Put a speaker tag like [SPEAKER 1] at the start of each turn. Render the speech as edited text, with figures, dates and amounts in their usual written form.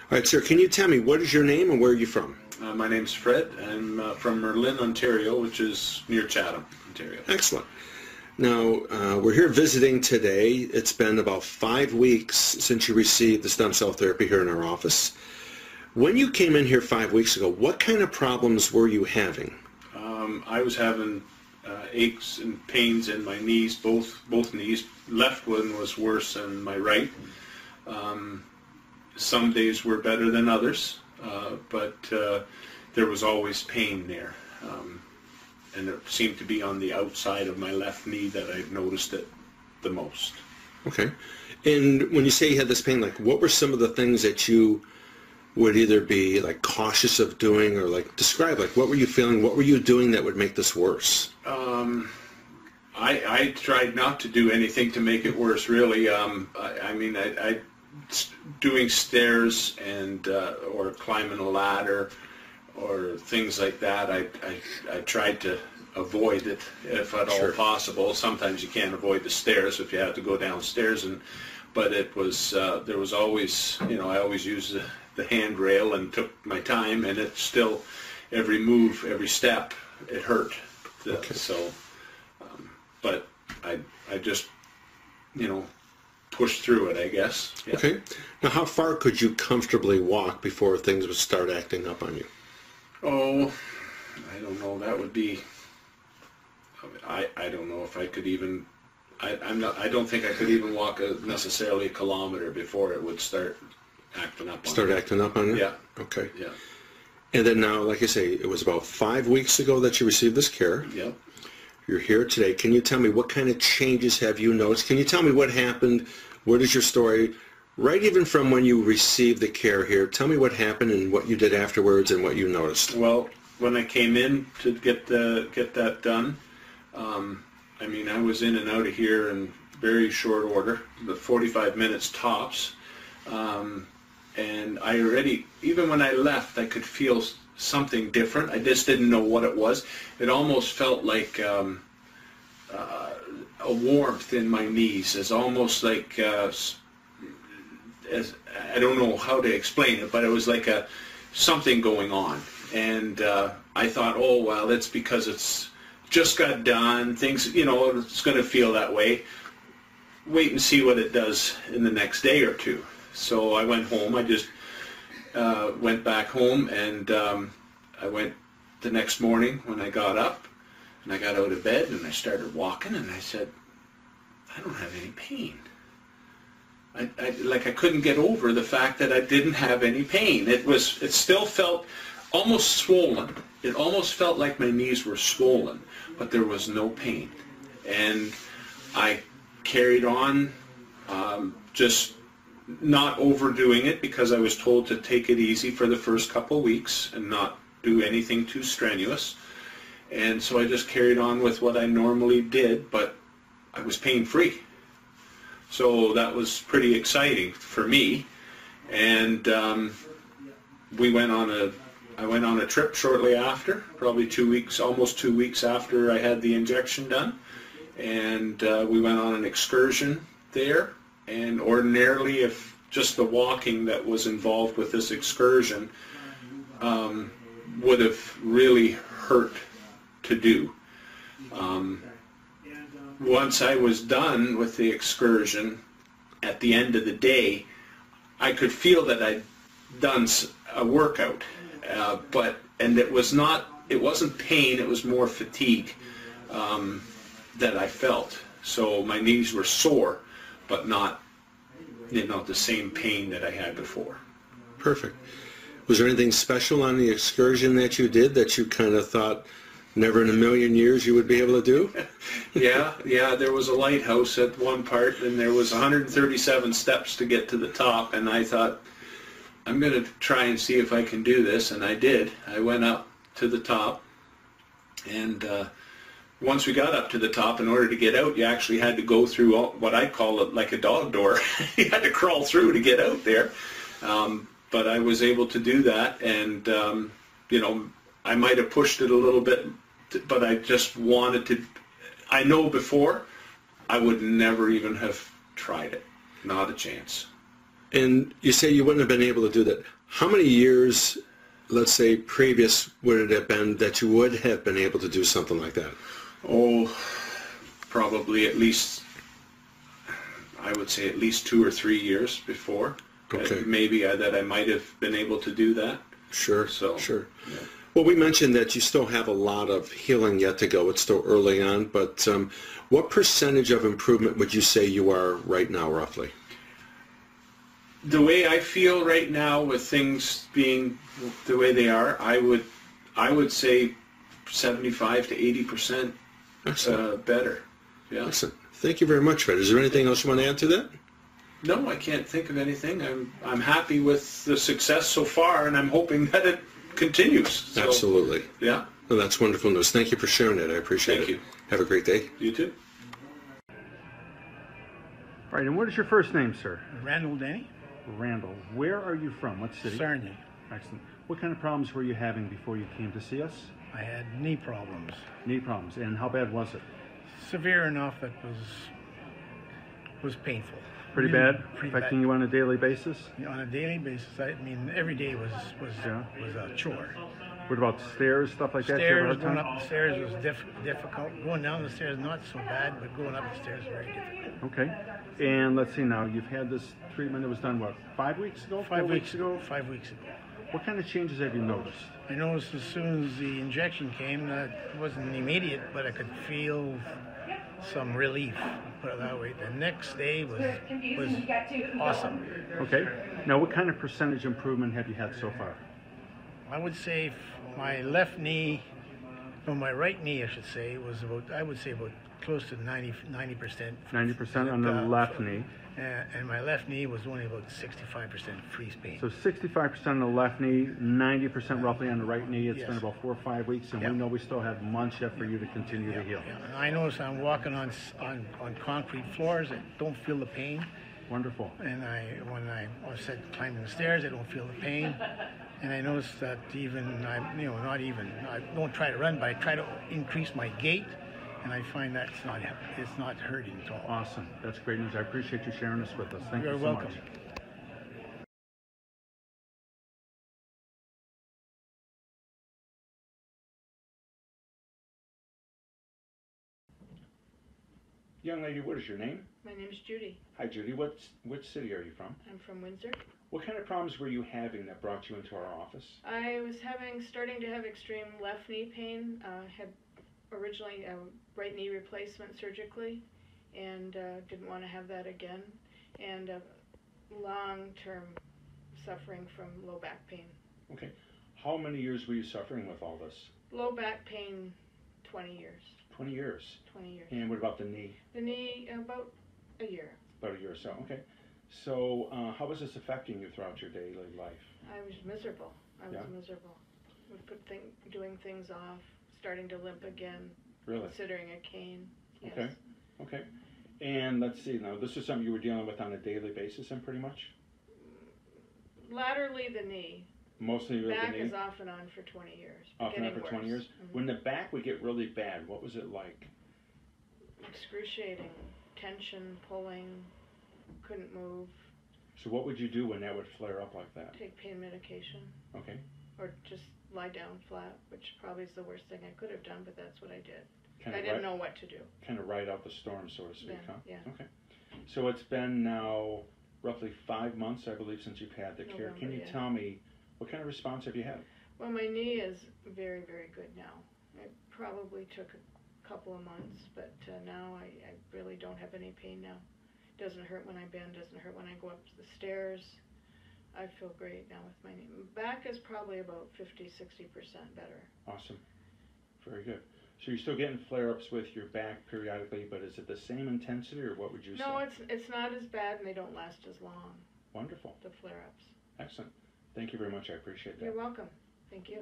[SPEAKER 1] All right, sir, can you tell me what is your name and where are you from?
[SPEAKER 2] My name's Fred. I'm from Merlin, Ontario, which is near Chatham, Ontario.
[SPEAKER 1] Excellent. Now, we're here visiting today. It's been about 5 weeks since you received the stem cell therapy here in our office. When you came in here 5 weeks ago, what kind of problems were you having?
[SPEAKER 2] I was having aches and pains in my knees, both knees. Left one was worse than my right. Some days were better than others, but there was always pain there. And it seemed to be on the outside of my left knee that I noticed it the most.
[SPEAKER 1] Okay. And when you say you had this pain, like, what were some of the things that you would either be like cautious of doing, or like describe, like, what were you feeling, what were you doing that would make this worse?
[SPEAKER 2] I tried not to do anything to make it worse, really. Doing stairs and or climbing a ladder or things like that, I tried to avoid it if at all possible. Sometimes you can't avoid the stairs if you have to go downstairs, but it was there was always, I always used the handrail and took my time, and it still, every move, every step, it hurt.
[SPEAKER 1] Okay.
[SPEAKER 2] So, but I just, pushed through it, I guess. Yeah.
[SPEAKER 1] Okay. Now, how far could you comfortably walk before things would start acting up on you?
[SPEAKER 2] Oh, I don't know. That would be, I don't know if I could even, I don't think I could even walk necessarily a kilometer before it would start acting up on
[SPEAKER 1] Start
[SPEAKER 2] me.
[SPEAKER 1] acting up on you?
[SPEAKER 2] Yeah.
[SPEAKER 1] Okay.
[SPEAKER 2] Yeah.
[SPEAKER 1] And then now, like I say, it was about 5 weeks ago that you received this care.
[SPEAKER 2] Yep.
[SPEAKER 1] You're here today. Can you tell me what kind of changes have you noticed? Can you tell me what happened? What is your story? Right even from when you received the care here, tell me what happened and what you did afterwards and what you noticed.
[SPEAKER 2] Well, when I came in to get that done, I was in and out of here in very short order, the 45 minutes tops. And I already, even when I left, I could feel something different. I just didn't know what it was. It almost felt like a warmth in my knees. It's almost like, I don't know how to explain it, but it was like something going on. And I thought, oh, well, that's because it's just got done. Things, it's going to feel that way. Wait and see what it does in the next day or two. So I went home. I just went back home, and I went the next morning when I got up, and I got out of bed, and I started walking, and I said, I don't have any pain. I couldn't get over the fact that I didn't have any pain. It still felt almost swollen. It almost felt like my knees were swollen, but there was no pain. And I carried on, just not overdoing it, because I was told to take it easy for the first couple weeks and not do anything too strenuous. And so I just carried on with what I normally did, but I was pain-free. So that was pretty exciting for me. And I went on a trip shortly after, probably 2 weeks, almost 2 weeks after I had the injection done. And we went on an excursion there. And ordinarily, if just the walking that was involved with this excursion would have really hurt to do. Once I was done with the excursion, at the end of the day, I could feel that I'd done a workout, and it wasn't pain, it was more fatigue that I felt. So my knees were sore, but not, the same pain that I had before.
[SPEAKER 1] Perfect. Was there anything special on the excursion that you did that you kind of thought never in a million years you would be able to do?
[SPEAKER 2] Yeah, there was a lighthouse at one part, and there was 137 steps to get to the top, and I thought, I'm going to try and see if I can do this, and I did. I went up to the top, and once we got up to the top, in order to get out, you actually had to go through what I call it like a dog door. You had to crawl through to get out there. But I was able to do that, and I might have pushed it a little bit, but I just wanted to. I know before I would never even have tried it. Not a chance.
[SPEAKER 1] And you say you wouldn't have been able to do that. How many years, let's say, previous would it have been that you would have been able to do something like that?
[SPEAKER 2] Oh, probably at least, I would say at least 2 or 3 years before.
[SPEAKER 1] Okay.
[SPEAKER 2] Maybe that I might have been able to do that.
[SPEAKER 1] Sure,
[SPEAKER 2] So,
[SPEAKER 1] sure.
[SPEAKER 2] Yeah.
[SPEAKER 1] Well, we mentioned that you still have a lot of healing yet to go. It's still early on, but what percentage of improvement would you say you are right now, roughly?
[SPEAKER 2] The way I feel right now with things being the way they are, I would say 75 to 80% better. Yeah.
[SPEAKER 1] Excellent. Thank you very much, Fred. Is there anything else you want to add to that?
[SPEAKER 2] No, I can't think of anything. I'm happy with the success so far, and I'm hoping that it continues. So,
[SPEAKER 1] Absolutely.
[SPEAKER 2] Yeah.
[SPEAKER 1] Well, that's wonderful news. Thank you for sharing it. I appreciate it.
[SPEAKER 2] Thank you.
[SPEAKER 1] Have a great day.
[SPEAKER 2] You too.
[SPEAKER 3] All right, and what is your first name, sir?
[SPEAKER 4] Randall Denny,
[SPEAKER 3] Randall. Where are you from? What city?
[SPEAKER 4] Sarnia.
[SPEAKER 3] Excellent. What kind of problems were you having before you came to see us?
[SPEAKER 4] I had knee problems.
[SPEAKER 3] Knee problems. And how bad was it?
[SPEAKER 4] Severe enough it was painful.
[SPEAKER 3] Pretty
[SPEAKER 4] Really,
[SPEAKER 3] bad?
[SPEAKER 4] pretty
[SPEAKER 3] Affecting
[SPEAKER 4] bad.
[SPEAKER 3] you on a daily basis?
[SPEAKER 4] On a daily basis, I mean, every day was a chore.
[SPEAKER 3] What about stairs, stuff like that? Did you have a
[SPEAKER 4] Stairs,
[SPEAKER 3] hard
[SPEAKER 4] going
[SPEAKER 3] time?
[SPEAKER 4] up the stairs was difficult. Going down the stairs, not so bad, but going up the stairs, very difficult.
[SPEAKER 3] Okay. And let's see now, you've had this treatment, it was done, what, 5 weeks ago?
[SPEAKER 4] 5
[SPEAKER 3] 4
[SPEAKER 4] weeks ago. 5 weeks ago.
[SPEAKER 3] What kind of changes have you noticed?
[SPEAKER 4] I noticed as soon as the injection came that it wasn't immediate, but I could feel some relief, put it that way. The next day was awesome.
[SPEAKER 3] Okay. Now, what kind of percentage improvement have you had so far?
[SPEAKER 4] I would say my left knee, no, my right knee, I should say, was about, I would say about close to 90%.
[SPEAKER 3] 90% on the left knee.
[SPEAKER 4] And my left knee was only about 65% freeze pain.
[SPEAKER 3] So 65% on the left knee, 90% roughly on the right knee. It's
[SPEAKER 4] Yes.
[SPEAKER 3] been about 4 or 5 weeks, and
[SPEAKER 4] Yeah.
[SPEAKER 3] we know we still have months yet for you to continue to heal.
[SPEAKER 4] Yeah. And I notice I'm walking on concrete floors. I don't feel the pain.
[SPEAKER 3] Wonderful.
[SPEAKER 4] And when I said climbing the stairs, I don't feel the pain. And I noticed that I don't try to run, but I try to increase my gait. And I find that it's not hurting at all.
[SPEAKER 3] Awesome. That's great news. I appreciate you sharing this with us. Thank you
[SPEAKER 4] You're
[SPEAKER 3] so
[SPEAKER 4] welcome.
[SPEAKER 3] much. Young lady, what is your name?
[SPEAKER 5] My name's Judy.
[SPEAKER 3] Hi, Judy. Which city are you from?
[SPEAKER 5] I'm from Windsor.
[SPEAKER 3] What kind of problems were you having that brought you into our office?
[SPEAKER 5] I was starting to have extreme left knee pain. Had originally a right knee replacement surgically, and didn't want to have that again. And long-term suffering from low back pain.
[SPEAKER 3] Okay. How many years were you suffering with all this?
[SPEAKER 5] Low back pain, 20 years.
[SPEAKER 3] 20 years.
[SPEAKER 5] 20 years.
[SPEAKER 3] And what about the knee?
[SPEAKER 5] The knee, about a year.
[SPEAKER 3] About a year or so. Okay. So how was this affecting you throughout your daily life?
[SPEAKER 5] I was miserable. I was miserable. Would put doing things off, starting to limp again.
[SPEAKER 3] Really?
[SPEAKER 5] Considering a cane. Yes.
[SPEAKER 3] Okay. Okay. And let's see, now this is something you were dealing with on a daily basis then pretty much?
[SPEAKER 5] Laterally the knee.
[SPEAKER 3] Mostly the
[SPEAKER 5] Back
[SPEAKER 3] knee?
[SPEAKER 5] is off and on for 20 years.
[SPEAKER 3] Off and on for 20 years?
[SPEAKER 5] Mm-hmm.
[SPEAKER 3] When the back would get really bad, what was it like?
[SPEAKER 5] Excruciating. Tension, pulling, couldn't move.
[SPEAKER 3] So what would you do when that would flare up like that?
[SPEAKER 5] Take pain medication.
[SPEAKER 3] Okay.
[SPEAKER 5] Or just lie down flat, which probably is the worst thing I could have done, but that's what I did.
[SPEAKER 3] Kinda
[SPEAKER 5] I didn't know what to do.
[SPEAKER 3] Kind of ride out the storm, so to speak,
[SPEAKER 5] Yeah,
[SPEAKER 3] huh?
[SPEAKER 5] yeah.
[SPEAKER 3] Okay. So it's been now roughly 5 months, I believe, since you've had the care.
[SPEAKER 5] November,
[SPEAKER 3] Can you
[SPEAKER 5] yeah.
[SPEAKER 3] tell me, what kind of response have you had?
[SPEAKER 5] Well, my knee is very, very good now. It probably took a couple of months, but now I really don't have any pain now. Doesn't hurt when I bend, doesn't hurt when I go up the stairs. I feel great now with my knee. Back is probably about 50-60% better.
[SPEAKER 3] Awesome. Very good. So you're still getting flare-ups with your back periodically, but is it the same intensity, or what would you say?
[SPEAKER 5] No, it's not as bad, and they don't last as long.
[SPEAKER 3] Wonderful.
[SPEAKER 5] The flare-ups.
[SPEAKER 3] Excellent. Thank you very much. I appreciate that.
[SPEAKER 5] You're welcome. Thank you.